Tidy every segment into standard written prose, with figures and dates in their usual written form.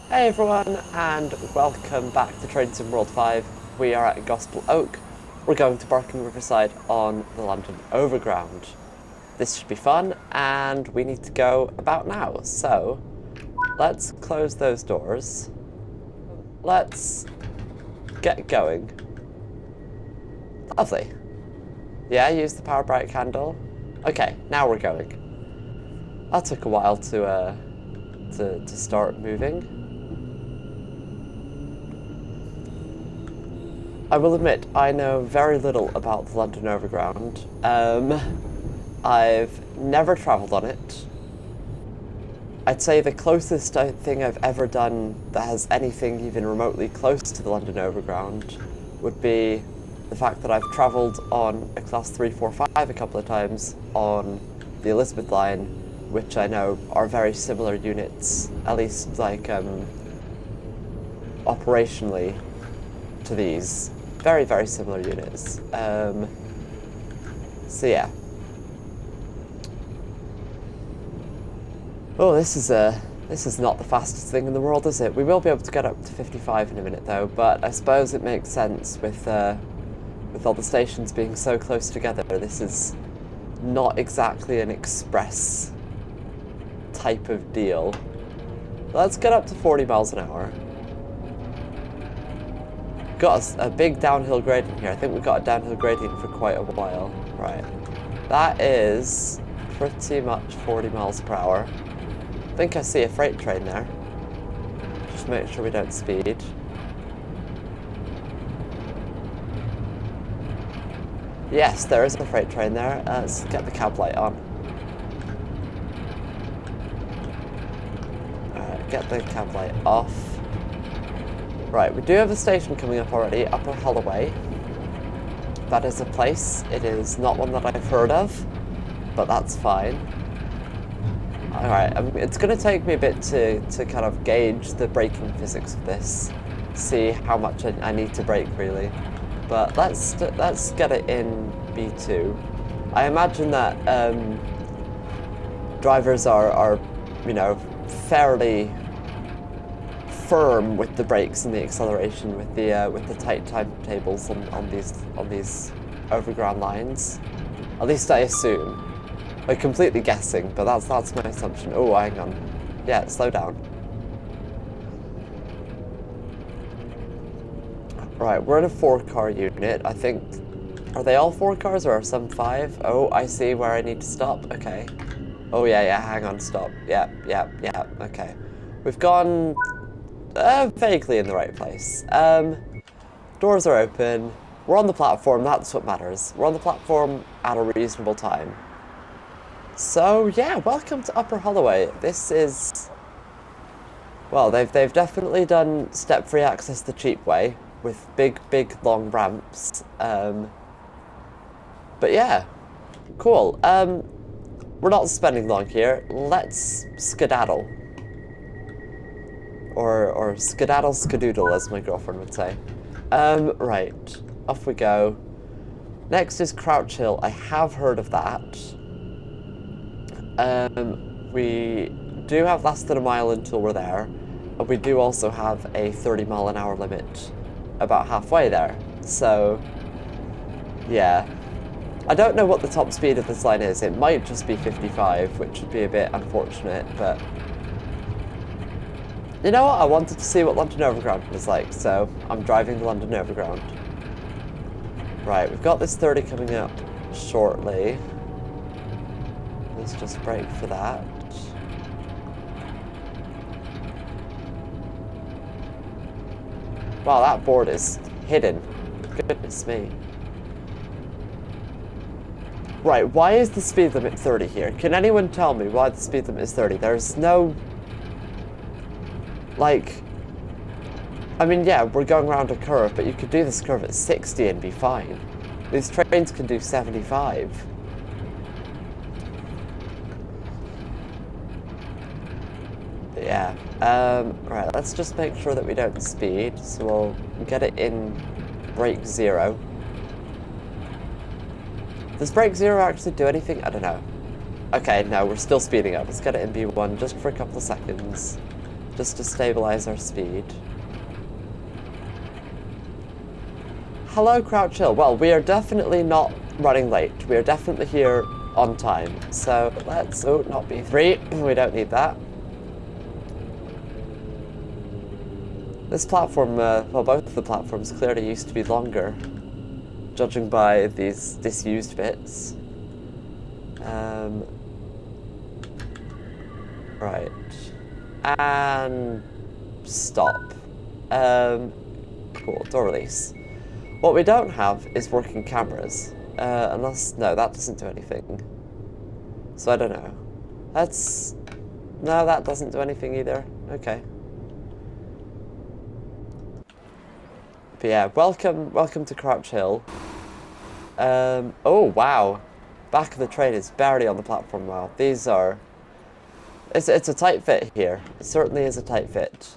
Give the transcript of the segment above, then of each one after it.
Hey everyone, and welcome back to Train Sim World 5. We are at Gospel Oak. We're going to Barking Riverside on the London Overground. This should be fun, and we need to go about now. So, let's close those doors. Let's get going. Lovely. Yeah, use the power bright candle. Okay, now we're going. That took a while to start moving. I will admit, I know very little about the London Overground. I've never travelled on it. I'd say the closest thing I've ever done that has anything even remotely close to the London Overground would be the fact that I've travelled on a Class 3, 4, 5 a couple of times on the Elizabeth line, which I know are very similar units, at least like operationally, to these. Very, very similar units. So yeah. Oh, this is not the fastest thing in the world, is it? We will be able to get up to 55 in a minute though, but I suppose it makes sense with all the stations being so close together. This is not exactly an express type of deal. Let's get up to 40 miles an hour. Got a big downhill gradient here. I think we've got a downhill gradient for quite a while. Right. That is pretty much 40 miles per hour. I think I see a freight train there. Just make sure we don't speed. Yes, there is a freight train there. Let's get the cab light on. Alright, get the cab light off. Right, we do have a station coming up already, Upper Holloway. That is a place. It is not one that I've heard of, but that's fine. Alright, it's going to take me a bit to kind of gauge the braking physics of this, see how much I need to brake really. But let's get it in B2. I imagine that drivers are, you know, fairly firm with the brakes and the acceleration with the tight timetables on these overground lines. At least I assume. I'm completely guessing, but that's my assumption. Oh, hang on. Yeah, slow down. Right, we're in a 4-car unit. I think. Are they all 4 cars or are some 5? Oh, I see where I need to stop. Okay. Oh yeah. Hang on. Stop. Yeah. Okay. We've gone. Vaguely in the right place. Doors are open. We're on the platform, that's what matters. We're on the platform at a reasonable time. So yeah, welcome to Upper Holloway. This is... Well, they've definitely done step-free access the cheap way, with big, long ramps. But yeah, cool. We're not spending long here. Let's skedaddle. Or skedaddle skadoodle, as my girlfriend would say. Right, off we go. Next is Crouch Hill. I have heard of that. We do have less than a mile until we're there. And we do also have a 30-mile-an-hour limit about halfway there. So, yeah. I don't know what the top speed of this line is. It might just be 55, which would be a bit unfortunate, but... You know what? I wanted to see what London Overground was like, so I'm driving the London Overground. Right, we've got this 30 coming up shortly. Let's just brake for that. Wow, that board is hidden. Goodness me. Right, why is the speed limit 30 here? Can anyone tell me why the speed limit is 30? There's no... Like, I mean, yeah, we're going around a curve, but you could do this curve at 60 and be fine. These trains can do 75. But yeah, right, let's just make sure that we don't speed, so we'll get it in brake 0. Does brake 0 actually do anything? I don't know. Okay, no, we're still speeding up. Let's get it in B1 just for a couple of seconds. just to stabilize our speed. Hello, Crouch Hill. Well, we are definitely not running late. We are definitely here on time. So let's, oh, not B3. We don't need that. This platform, well, both of the platforms clearly used to be longer, judging by these disused bits. Right. And stop. Cool, door release. What we don't have is working cameras. Unless, no, that doesn't do anything. So I don't know. No, that doesn't do anything either. Okay. But yeah, welcome to Crouch Hill. Oh wow. Back of the train is barely on the platform now. These are... It's a tight fit here. It certainly is a tight fit.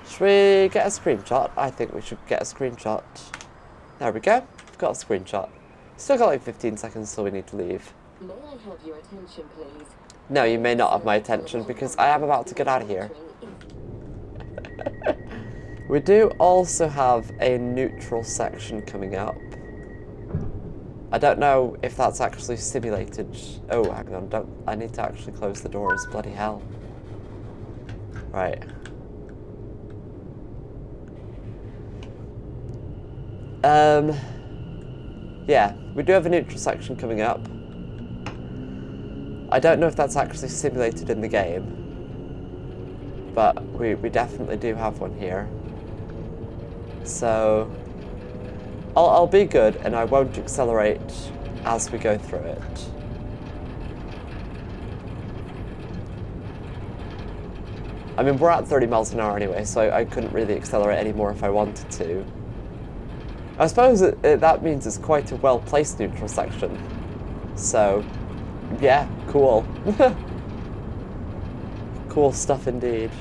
Should we get a screenshot? I think we should get a screenshot. There we go. We've got a screenshot. Still got like 15 seconds till we need to leave. May I have your attention, please? No, you may not have my attention because I am about to get out of here. We do also have a neutral section coming up. I don't know if that's actually simulated. Oh, hang on, I need to actually close the doors, bloody hell. Right. Yeah, we do have a neutral section coming up. I don't know if that's actually simulated in the game, but we definitely do have one here. So I'll be good and I won't accelerate as we go through it. I mean, we're at 30 miles an hour anyway, so I couldn't really accelerate anymore if I wanted to. I suppose that means it's quite a well-placed neutral section. So, yeah, cool. Cool stuff indeed.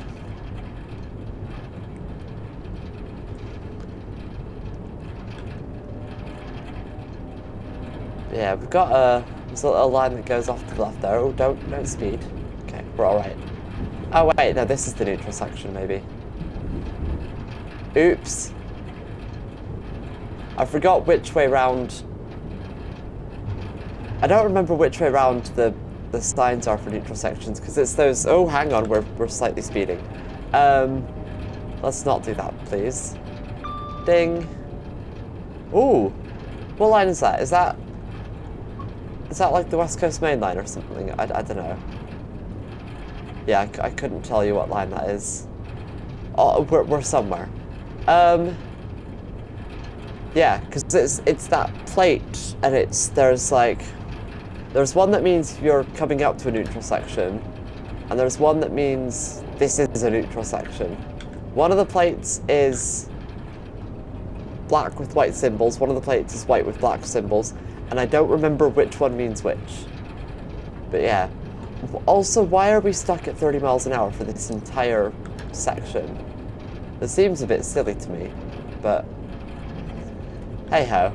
Yeah, we've got there's a little line that goes off to the left there. Oh, don't speed. Okay, we're alright. Oh wait, no, this is the neutral section maybe. Oops. I forgot which way round. I don't remember which way round the signs are for neutral sections because it's those. Oh, hang on, we're slightly speeding. Let's not do that, please. Ding. Ooh, what line is that? Is that like the West Coast Main Line or something? I don't know. Yeah, I couldn't tell you what line that is. Oh, we're somewhere. Yeah, because it's that plate, and there's one that means you're coming up to a neutral section, and there's one that means this is a neutral section. One of the plates is black with white symbols, one of the plates is white with black symbols, and I don't remember which one means which. But yeah. Also, why are we stuck at 30 miles an hour for this entire section? It seems a bit silly to me, but hey ho.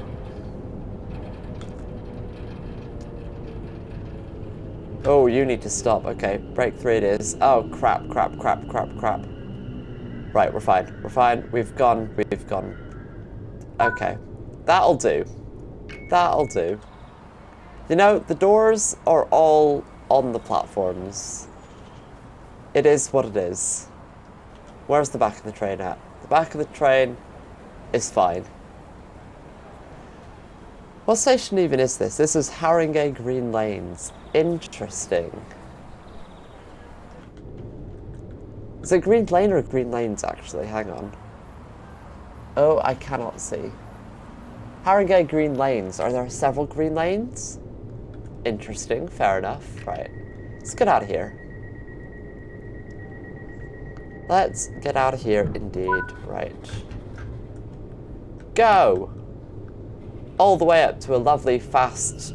Oh, you need to stop. Okay, break 3 it is. Oh, crap. Right, we're fine. We've gone. Okay, that'll do. You know, the doors are all on the platforms. It is what it is. Where's the back of the train at? The back of the train is fine. What station even is this? This is Haringey Green Lanes. Interesting. Is it Green Lane or Green Lanes, actually? Hang on. Oh, I cannot see. Haringey Green Lanes. Are there several Green Lanes? Interesting. Fair enough. Right. Let's get out of here. Let's get out of here, indeed. Right. Go! All the way up to a lovely, fast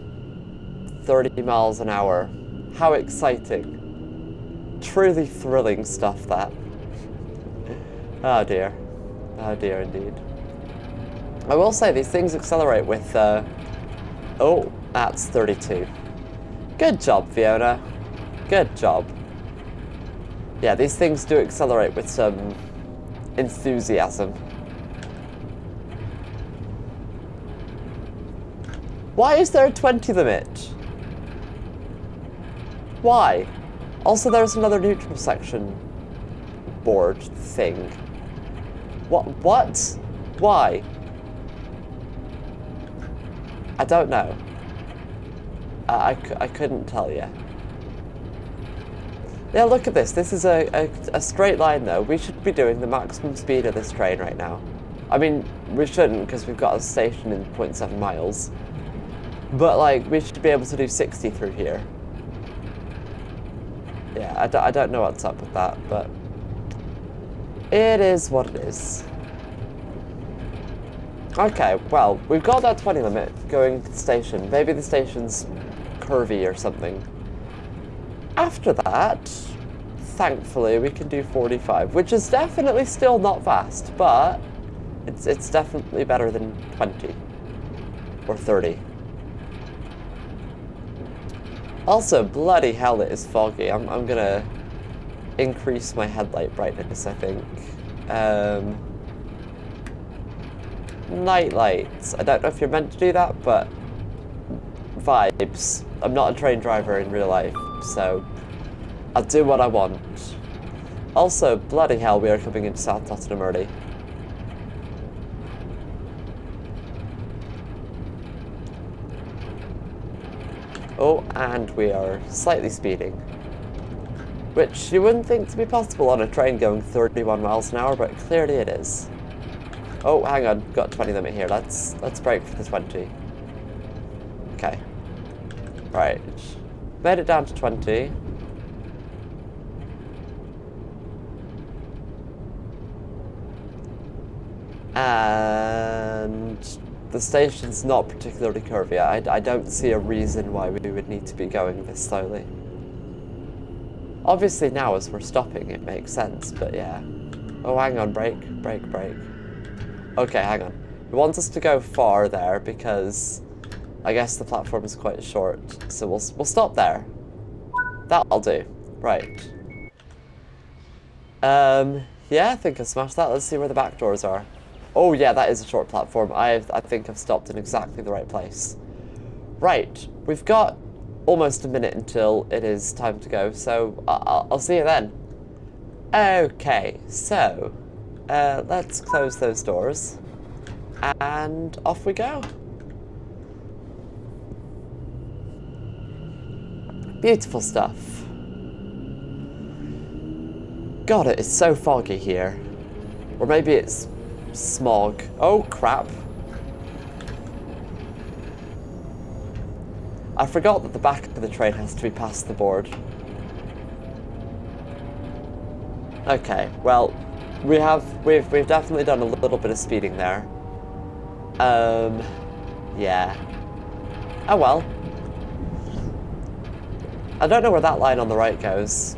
30 miles an hour. How exciting. Truly thrilling stuff, that. Oh dear. Oh dear, indeed. I will say, these things accelerate with, oh, that's 32. Good job, Fiona. Good job. Yeah, these things do accelerate with some enthusiasm. Why is there a 20 limit? Why? Also, there's another neutral section board thing. What? Why? I don't know. I couldn't tell you. Yeah, look at this. This is a straight line, though. We should be doing the maximum speed of this train right now. I mean, we shouldn't, because we've got a station in 0.7 miles. But, like, we should be able to do 60 through here. Yeah, I don't know what's up with that, but it is what it is. Okay, well, we've got that 20 limit going to the station. Maybe the station's curvy or something. After that, thankfully, we can do 45, which is definitely still not fast, but it's definitely better than 20 or 30. Also, bloody hell, it is foggy. I'm gonna increase my headlight brightness, I think. Night lights. I don't know if you're meant to do that, but vibes. I'm not a train driver in real life, so I'll do what I want. Also, bloody hell, we are coming into South Tottenham early. Oh, and we are slightly speeding. Which you wouldn't think to be possible on a train going 31 miles an hour, but clearly it is. Oh, hang on, got 20 limit here. Let's brake for the 20. Okay. Right. Made it down to 20. And the station's not particularly curvy. I don't see a reason why we would need to be going this slowly. Obviously now as we're stopping it makes sense, but yeah. Oh, hang on, brake. Okay, hang on. It wants us to go far there because I guess the platform is quite short, so we'll stop there. That'll do. Right. Yeah, I think I smashed that. Let's see where the back doors are. Oh yeah, that is a short platform. I think I've stopped in exactly the right place. Right, we've got almost a minute until it is time to go, so I'll see you then. Okay, so let's close those doors and off we go. Beautiful stuff. God, it is so foggy here. Or maybe it's smog. Oh, crap. I forgot that the back of the train has to be past the board. Okay, well, we've definitely done a little bit of speeding there. Yeah. Oh well. I don't know where that line on the right goes.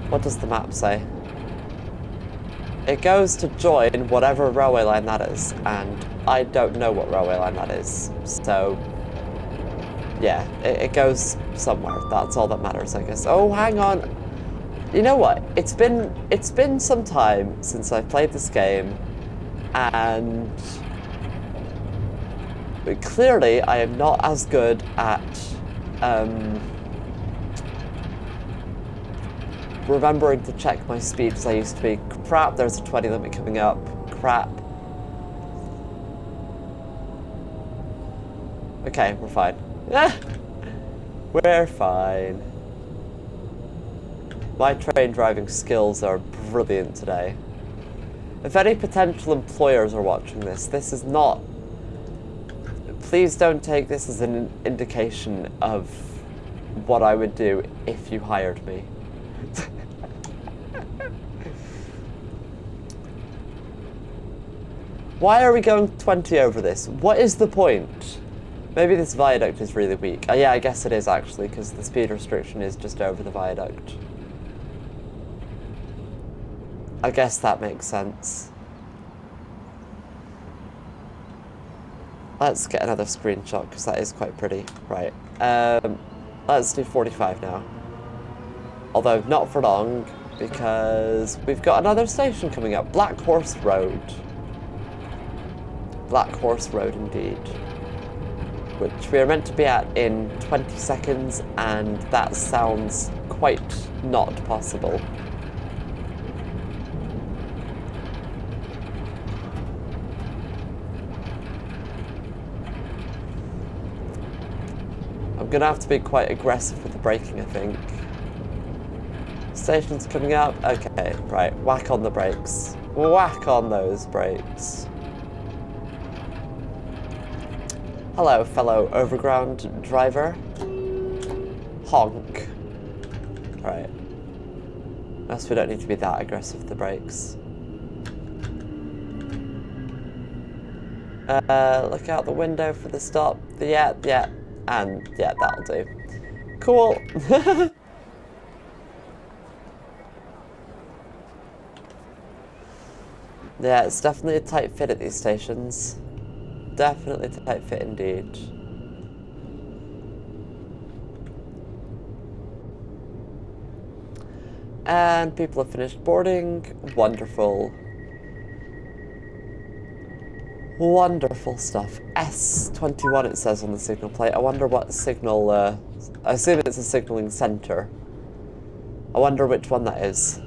What does the map say? It goes to join whatever railway line that is, and I don't know what railway line that is, so yeah, it goes somewhere. That's all that matters, I guess. Oh, hang on. You know what? It's been some time since I've played this game, and clearly I am not as good at remembering to check my speed as I used to be. Crap, there's a 20 limit coming up. Crap. Okay, we're fine. We're fine. My train driving skills are brilliant today. If any potential employers are watching this, this is not... Please don't take this as an indication of what I would do if you hired me. Why are we going 20 over this? What is the point? Maybe this viaduct is really weak. Yeah, I guess it is actually, because the speed restriction is just over the viaduct. I guess that makes sense. Let's get another screenshot, because that is quite pretty. Right. Let's do 45 now. Although not for long, because we've got another station coming up, Blackhorse Road. Blackhorse Road indeed. Which we are meant to be at in 20 seconds, and that sounds quite not possible. I'm gonna have to be quite aggressive with the braking, I think. Station's coming up. Okay, right. Whack on the brakes. Whack on those brakes. Hello, fellow overground driver. Honk. Right. Unless we don't need to be that aggressive with the brakes. Look out the window for the stop. Yeah, and yeah, that'll do. Cool. Yeah, it's definitely a tight fit at these stations. Definitely a tight fit indeed. And people have finished boarding. Wonderful. Wonderful stuff. S21 it says on the signal plate. I wonder what signal, I assume it's a signalling centre. I wonder which one that is.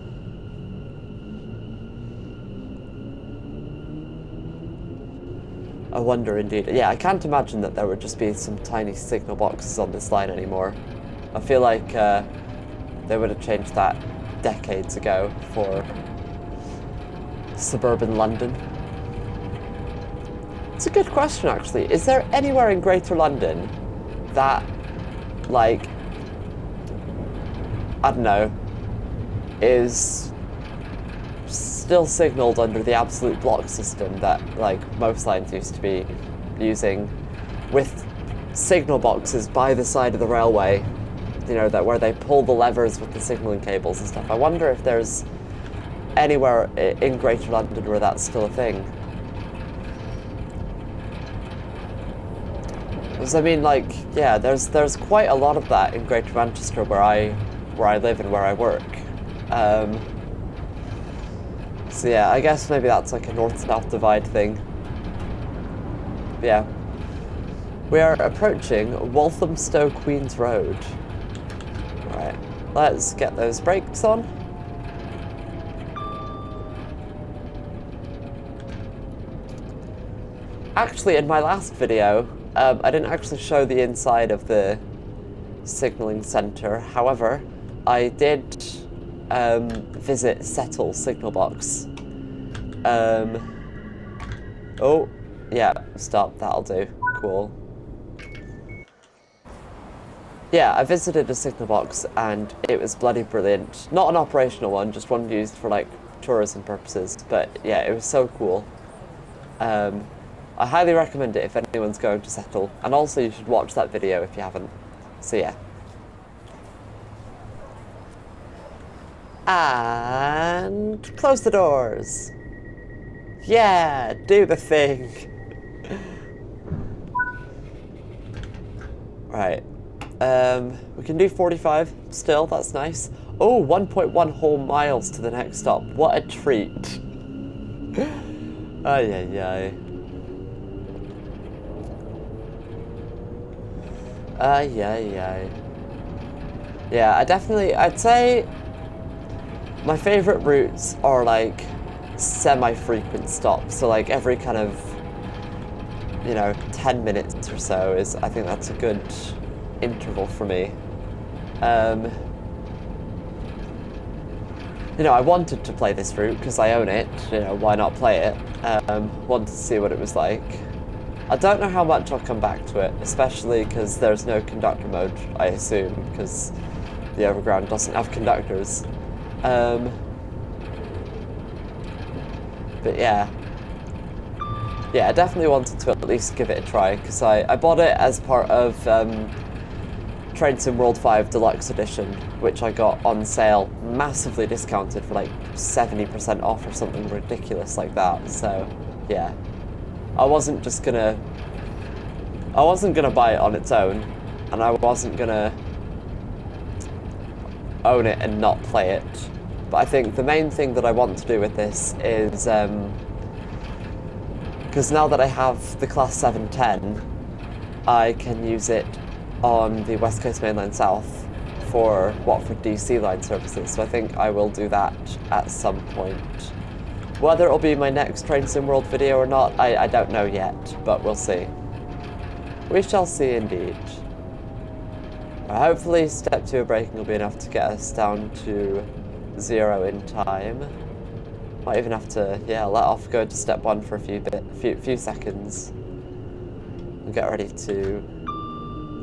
I wonder indeed. Yeah, I can't imagine that there would just be some tiny signal boxes on this line anymore. I feel like they would have changed that decades ago for suburban London. It's a good question, actually. Is there anywhere in Greater London that, like, I don't know, is still signalled under the absolute block system that, like, most lines used to be using, with signal boxes by the side of the railway, you know, that where they pull the levers with the signalling cables and stuff? I wonder if there's anywhere in Greater London where that's still a thing. Because I mean, like, yeah, there's quite a lot of that in Greater Manchester where I live and where I work. So yeah, I guess maybe that's like a north-south divide thing. But yeah. We are approaching Walthamstow Queen's Road. Right, let's get those brakes on. Actually, in my last video, I didn't actually show the inside of the signalling centre. However, I did visit Settle Signal Box. Oh, yeah, stop, that'll do. Cool. Yeah, I visited a signal box and it was bloody brilliant. Not an operational one, just one used for like tourism purposes. But yeah, it was so cool. I highly recommend it if anyone's going to Settle. And also you should watch that video if you haven't. So yeah. And close the doors. Yeah, do the thing. Right. We can do 45 still, that's nice. Oh, 1.1 whole miles to the next stop. What a treat. Ay, ay, ay. Ay, ay, ay. Yeah, I'd say my favourite routes are like semi-frequent stops. So like every kind of, you know, 10 minutes or so is, I think that's a good interval for me. You know, I wanted to play this route because I own it, you know, why not play it? Wanted to see what it was like. I don't know how much I'll come back to it, especially because there's no conductor mode, I assume, because the Overground doesn't have conductors. But yeah. Yeah, I definitely wanted to at least give it a try, because I bought it as part of Train Sim World 5 Deluxe Edition, which I got on sale, massively discounted for like 70% off or something ridiculous like that, so yeah. I wasn't gonna buy it on its own, and I wasn't gonna own it and not play it. But I think the main thing that I want to do with this is, because now that I have the Class 710, I can use it on the West Coast Main Line South for Watford DC line services, so I think I will do that at some point. Whether it'll be my next Train Sim World video or not, I don't know yet, but we'll see. We shall see indeed. Hopefully step 2 of braking will be enough to get us down to 0 in time. Might even have to, yeah, let off go to step 1 for a few seconds. And get ready to...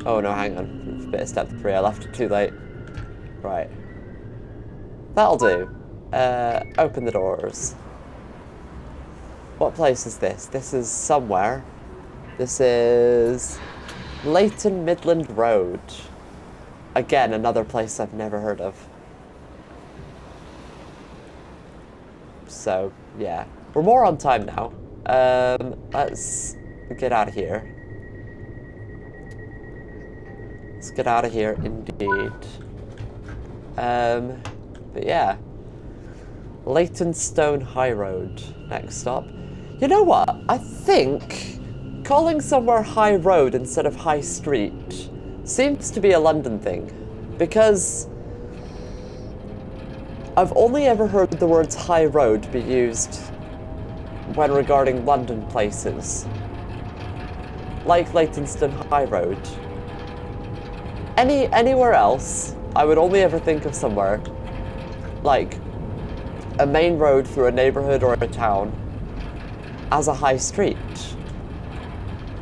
Oh no, hang on. A bit of step 3, I left it too late. Right. That'll do. Open the doors. What place is this? This is somewhere. This is Leyton Midland Road. Again, another place I've never heard of. So, yeah. We're more on time now. Let's get out of here. Let's get out of here, indeed. But yeah. Leytonstone High Road, next stop. You know what? I think calling somewhere High Road instead of High Street seems to be a London thing, because I've only ever heard the words High Road be used when regarding London places, like Leytonstone High Road. Anywhere else, I would only ever think of somewhere like a main road through a neighborhood or a town as a high street.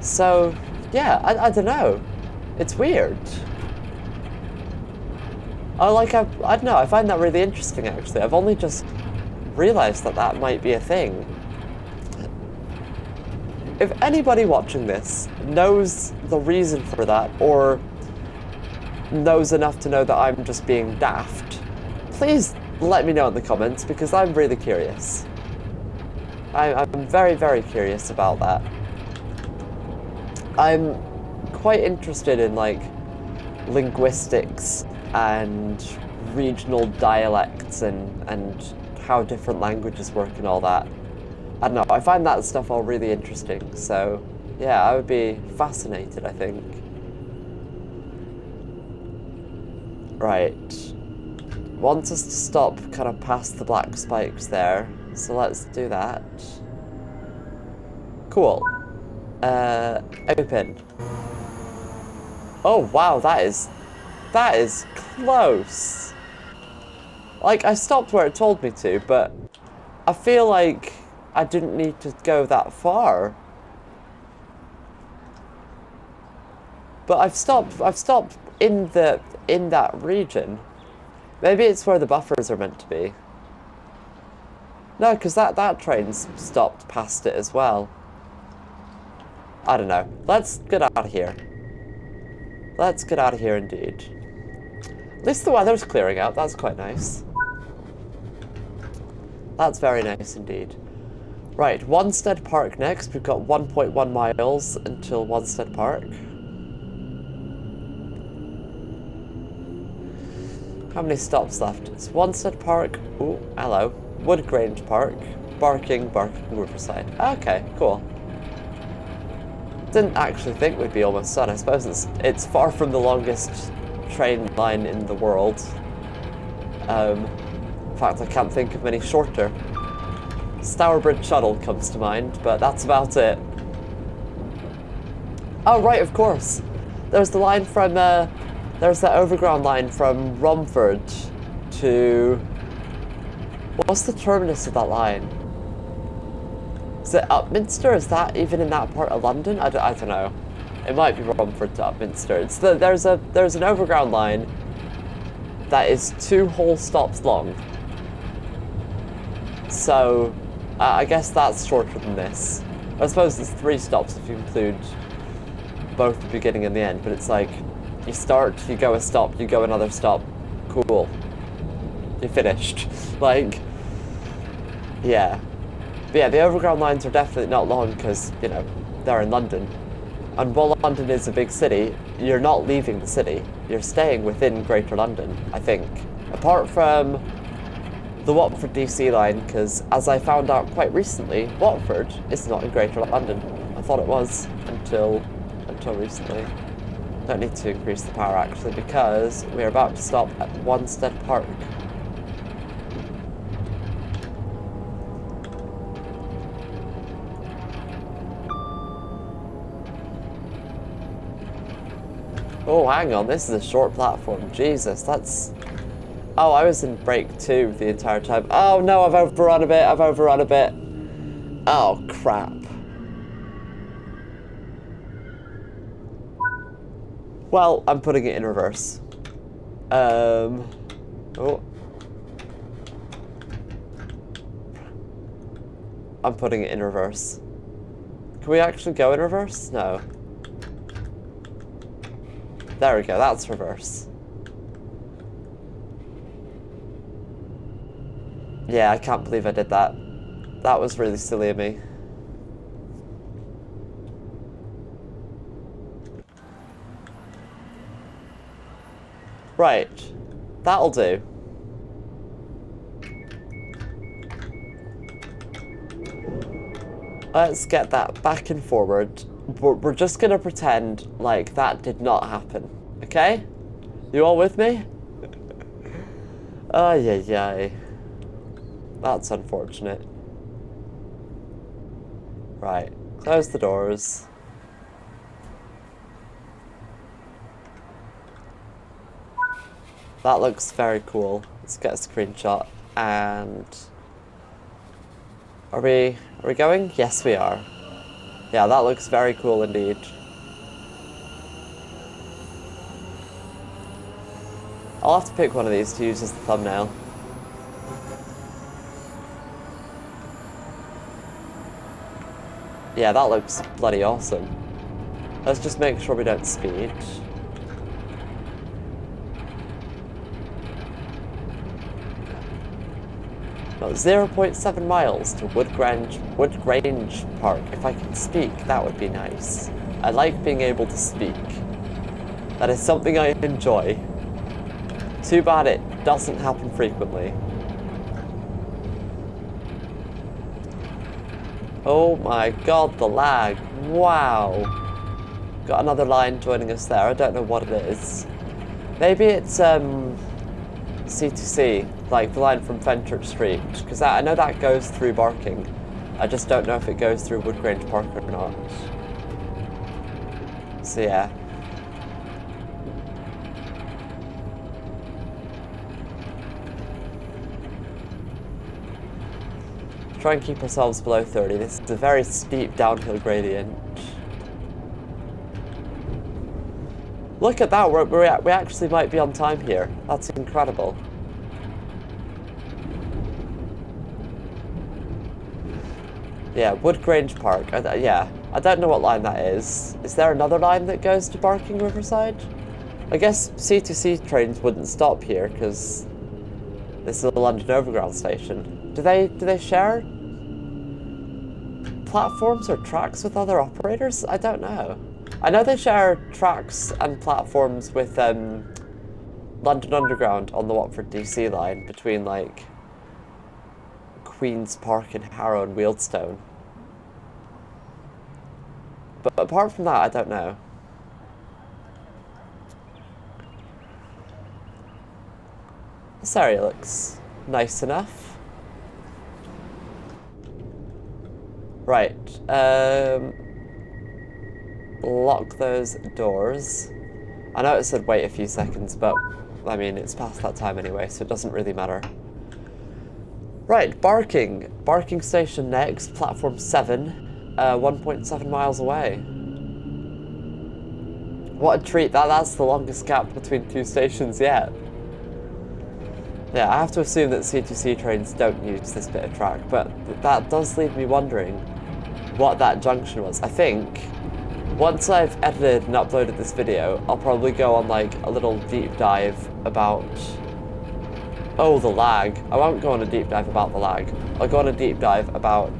So, yeah, I don't know. It's weird. I don't know, I find that really interesting, actually. I've only just realised that that might be a thing. If anybody watching this knows the reason for that, or knows enough to know that I'm just being daft, please let me know in the comments, because I'm really curious. I'm very, very curious about that. I'm quite interested in, like, linguistics and regional dialects and how different languages work and all that. I don't know, I find that stuff all really interesting, so yeah, I would be fascinated, I think. Right. Wants us to stop kind of past the black spikes there, so let's do that. Cool. Open. Oh wow, that is close. Like, I stopped where it told me to, but I feel like I didn't need to go that far. But I've stopped in that region. Maybe it's where the buffers are meant to be. No, because that train's stopped past it as well. I don't know. Let's get out of here. Let's get out of here indeed. At least the weather's clearing out. That's quite nice. That's very nice indeed. Right, Wanstead Park next. We've got 1.1 miles until Wanstead Park. How many stops left? It's Wanstead Park. Ooh, hello. Woodgrange Park. Barking, Riverside. Okay, cool. Didn't actually think we'd be almost done. I suppose it's far from the longest train line in the world. In fact, I can't think of many shorter. Stourbridge Shuttle comes to mind, but that's about it. Oh, right, of course. There's the line from, there's that overground line from Romford to... What's the terminus of that line? Is it Upminster? Is that even in that part of London? I don't know. It might be Romford to Upminster. There's an overground line that is 2 whole stops long. So, I guess that's shorter than this. I suppose it's 3 stops if you include both the beginning and the end, but it's like, you start, you go a stop, you go another stop, cool. You're finished. Like, yeah. But yeah, the overground lines are definitely not long because, you know, they're in London. And while London is a big city, you're not leaving the city. You're staying within Greater London, I think. Apart from the Watford DC line, because as I found out quite recently, Watford is not in Greater London. I thought it was until recently. Don't need to increase the power actually, because we're about to stop at Wanstead Park. Oh, hang on, this is a short platform. Jesus, that's... Oh, I was in break 2 the entire time. Oh no, I've overrun a bit, Oh, crap. Well, I'm putting it in reverse. Oh. I'm putting it in reverse. Can we actually go in reverse? No. There we go, that's reverse. Yeah, I can't believe I did that. That was really silly of me. Right, that'll do. Let's get that back and forward. We're just gonna pretend like that did not happen, okay? You all with me? Ay, ay, ay. That's unfortunate. Right, close the doors. That looks very cool. Let's get a screenshot. And are we going? Yes, we are. Yeah, that looks very cool indeed. I'll have to pick one of these to use as the thumbnail. Yeah, that looks bloody awesome. Let's just make sure we don't speed. No, 0.7 miles to Woodgrange Park. If I can speak, that would be nice. I like being able to speak. That is something I enjoy. Too bad it doesn't happen frequently. Oh my god, the lag. Wow. Got another line joining us there. I don't know what it is. Maybe it's C2C, like the line from Fenchurch Street, because I know that goes through Barking. I just don't know if it goes through Woodgrange Park or not. So yeah. Try and keep ourselves below 30. This is a very steep downhill gradient. Look at that, we actually might be on time here. That's incredible. Yeah, Woodgrange Park. Yeah, I don't know what line that is. Is there another line that goes to Barking Riverside? I guess C2C trains wouldn't stop here because this is a London Overground station. Do they share platforms or tracks with other operators? I don't know. I know they share tracks and platforms with London Underground on the Watford DC line between like Queen's Park and Harrow and Wealdstone. But apart from that, I don't know. This area looks nice enough. Right, lock those doors. I know it said wait a few seconds, but I mean, it's past that time anyway, so it doesn't really matter. Right, Barking. Barking station next, platform 7, 1.7 miles away. What a treat, that's the longest gap between two stations yet. Yeah, I have to assume that C2C trains don't use this bit of track, but that does leave me wondering what that junction was. I think once I've edited and uploaded this video, I'll probably go on like a little deep dive about... Oh, the lag. I won't go on a deep dive about the lag. I'll go on a deep dive about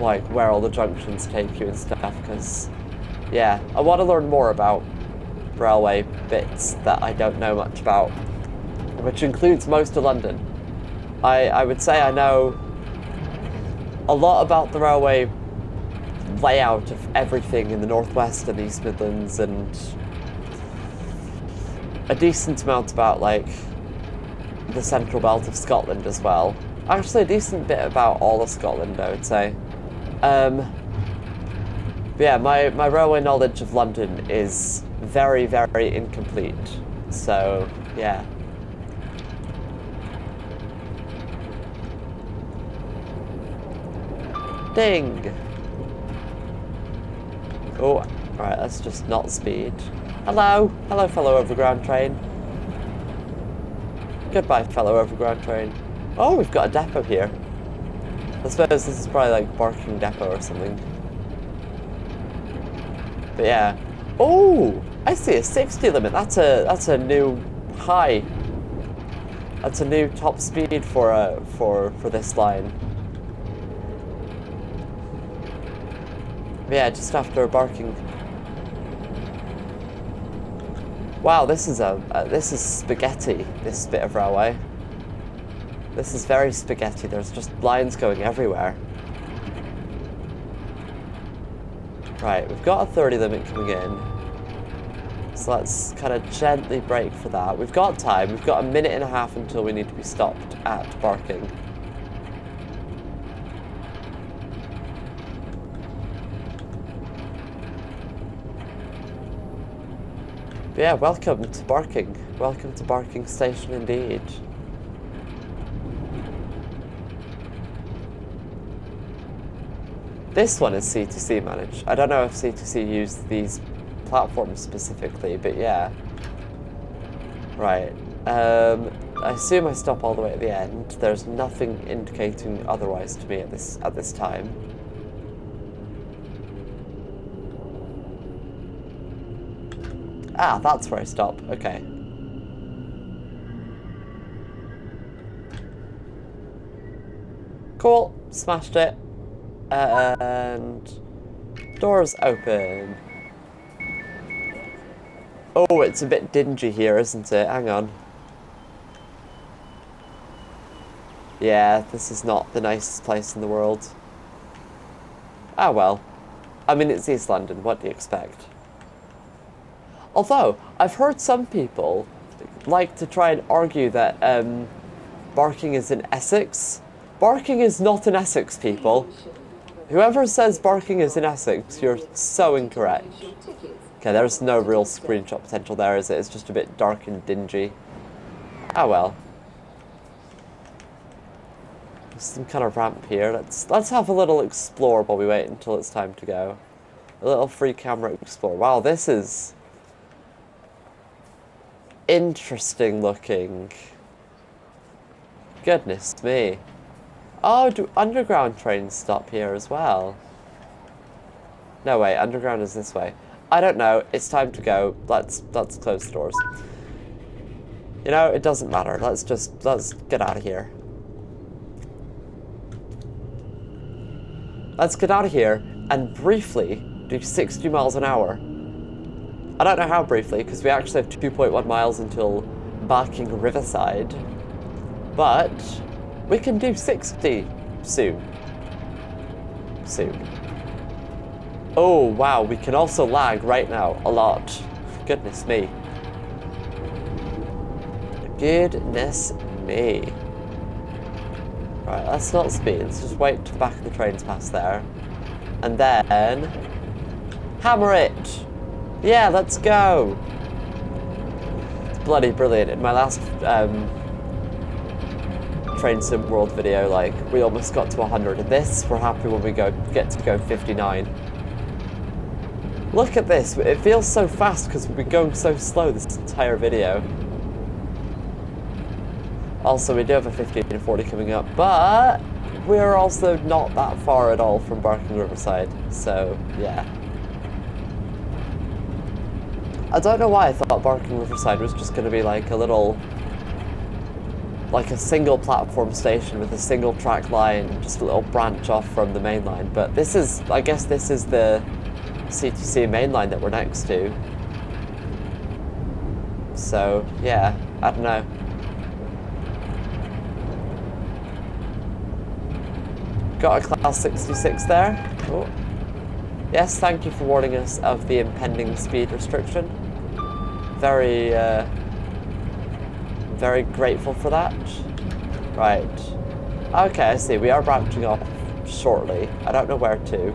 like where all the junctions take you and stuff, because yeah, I want to learn more about railway bits that I don't know much about, which includes most of London. I would say I know a lot about the railway layout of everything in the northwest and East Midlands, and a decent amount about like the central belt of Scotland as well. Actually, a decent bit about all of Scotland, I would say. But yeah, my railway knowledge of London is very, very incomplete. So yeah. Ding! Oh, right, let's just not speed. Hello! Hello, fellow overground train. Goodbye, fellow overground train. Oh, we've got a depot here. I suppose this is probably like Barking Depot or something. But yeah. Oh! I see a 60 limit. That's a new high. That's a new top speed for this line. Yeah, just after Barking. Wow, this is spaghetti, this bit of railway. This is very spaghetti. There's just lines going everywhere. Right, we've got a 30 limit coming in. So let's kind of gently brake for that. We've got time. We've got a minute and a half until we need to be stopped at Barking. But yeah, welcome to Barking. Welcome to Barking Station indeed. This one is C2C managed. I don't know if C2C used these platforms specifically, but yeah. Right. I assume I stop all the way at the end. There's nothing indicating otherwise to me at this time. Ah, that's where I stop. Okay. Cool. Smashed it. And doors open. Oh, it's a bit dingy here, isn't it? Hang on. Yeah, this is not the nicest place in the world. Ah, well. I mean, it's East London. What do you expect? Although, I've heard some people like to try and argue that Barking is in Essex. Barking is not in Essex, people. Whoever says Barking is in Essex, you're so incorrect. Okay, there's no real screenshot potential there, is it? It's just a bit dark and dingy. Ah, well. There's some kind of ramp here. Let's have a little explore while we wait until it's time to go. A little free camera explore. Wow, this is interesting looking. Goodness me. Oh, do underground trains stop here as well? No, wait, underground is this way. I don't know, it's time to go. Let's close the doors. You know, it doesn't matter. Let's get out of here. Let's get out of here and briefly do 60 miles an hour. I don't know how briefly, because we actually have 2.1 miles until Barking Riverside. But we can do 60 soon. Oh, wow, we can also lag right now a lot. Goodness me. Goodness me. Right, let's not speed. Let's just wait till the back of the train's past there. And then hammer it. Yeah, let's go. It's bloody brilliant. In my last Train Sim World video, like, we almost got to 100. And this, we're happy when we get to go 59. Look at this. It feels so fast because we've been going so slow this entire video. Also, we do have a 15 and 40 coming up, but we're also not that far at all from Barking Riverside. So, yeah. I don't know why I thought Barking Riverside was just going to be like a little, like a single platform station with a single track line, just a little branch off from the main line. But this is, I guess this is the C2C main line that we're next to. So, yeah, I don't know. Got a class 66 there. Oh. Yes, thank you for warning us of the impending speed restriction. Very, very grateful for that. Right. Okay, I see. We are branching off shortly. I don't know where to.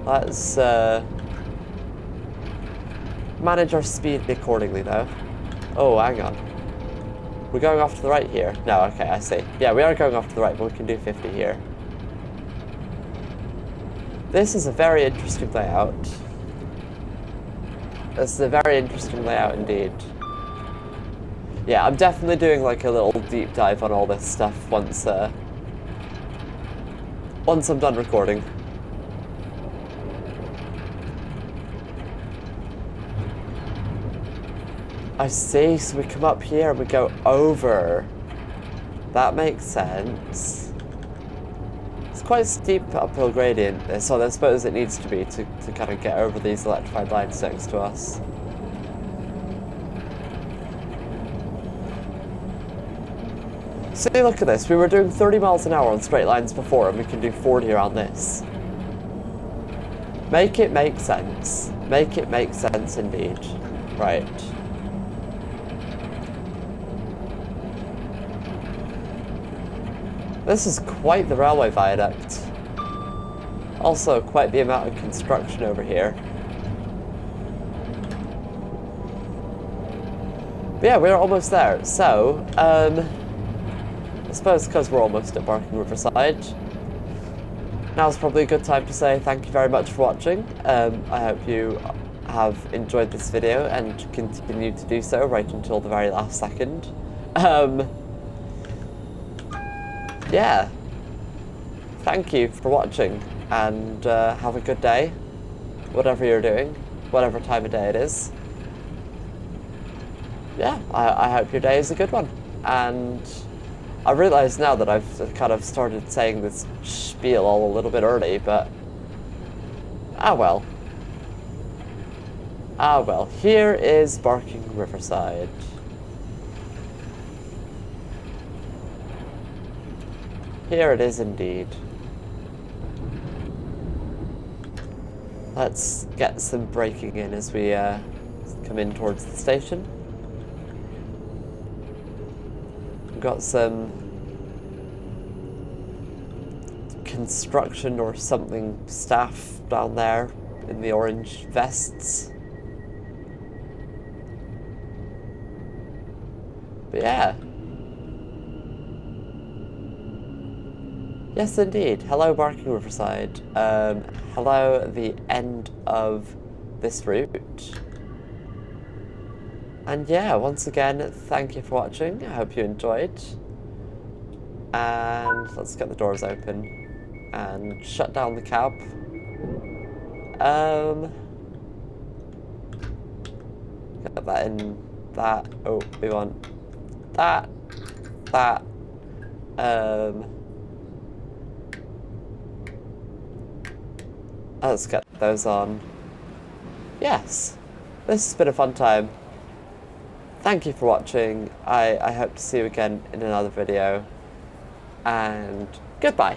Let's, manage our speed accordingly, though. Oh, hang on. We're going off to the right here. No, okay, I see. Yeah, we are going off to the right, but we can do 50 here. This is a very interesting layout. This is a very interesting layout indeed. Yeah, I'm definitely doing like a little deep dive on all this stuff once I'm done recording. I see, so we come up here and we go over. That makes sense. It's quite a steep uphill gradient, so I suppose it needs to be to kind of get over these electrified lines next to us. See, look at this. We were doing 30 miles an hour on straight lines before, and we can do 40 around this. Make it make sense. Make it make sense indeed. Right. This is quite the railway viaduct. Also, quite the amount of construction over here. But yeah, we're almost there. So, I suppose because we're almost at Barking Riverside, now's probably a good time to say thank you very much for watching. I hope you have enjoyed this video and continue to do so right until the very last second. Yeah, thank you for watching, and have a good day, whatever you're doing, whatever time of day it is. Yeah, I hope your day is a good one, and I realise now that I've kind of started saying this spiel all a little bit early, but ah well. Ah well, here is Barking Riverside. Here it is indeed. Let's get some braking in as we come in towards the station. We've got some construction or something staff down there in the orange vests. But yeah. Yes, indeed. Hello, Barking Riverside. Hello, the end of this route. And yeah, once again, thank you for watching. I hope you enjoyed. And let's get the doors open and shut down the cab. Get that in. That. Oh, we want that. That. Let's get those on. Yes, this has been a fun time. Thank you for watching. I hope to see you again in another video. And goodbye.